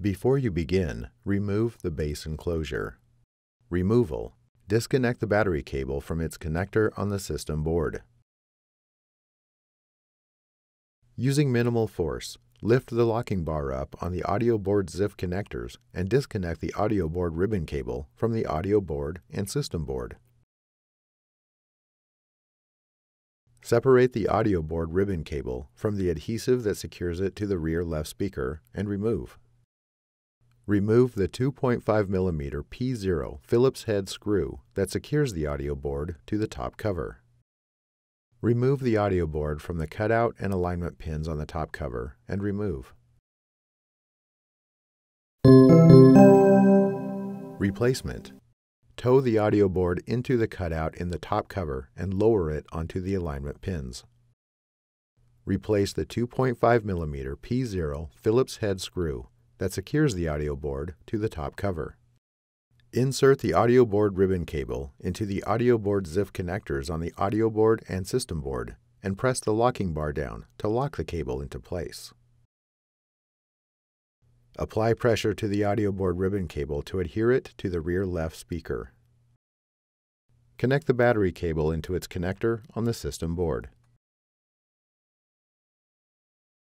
Before you begin, remove the base enclosure. Removal. Disconnect the battery cable from its connector on the system board. Using minimal force, lift the locking bar up on the audio board ZIF connectors and disconnect the audio board ribbon cable from the audio board and system board. Separate the audio board ribbon cable from the adhesive that secures it to the rear left speaker and remove. Remove the 2.5mm P0 Phillips head screw that secures the audio board to the top cover. Remove the audio board from the cutout and alignment pins on the top cover and remove. Replacement. Tow the audio board into the cutout in the top cover and lower it onto the alignment pins. Replace the 2.5mm P0 Phillips head screw that secures the audio board to the top cover. Insert the audio board ribbon cable into the audio board ZIF connectors on the audio board and system board and press the locking bar down to lock the cable into place. Apply pressure to the audio board ribbon cable to adhere it to the rear left speaker. Connect the battery cable into its connector on the system board.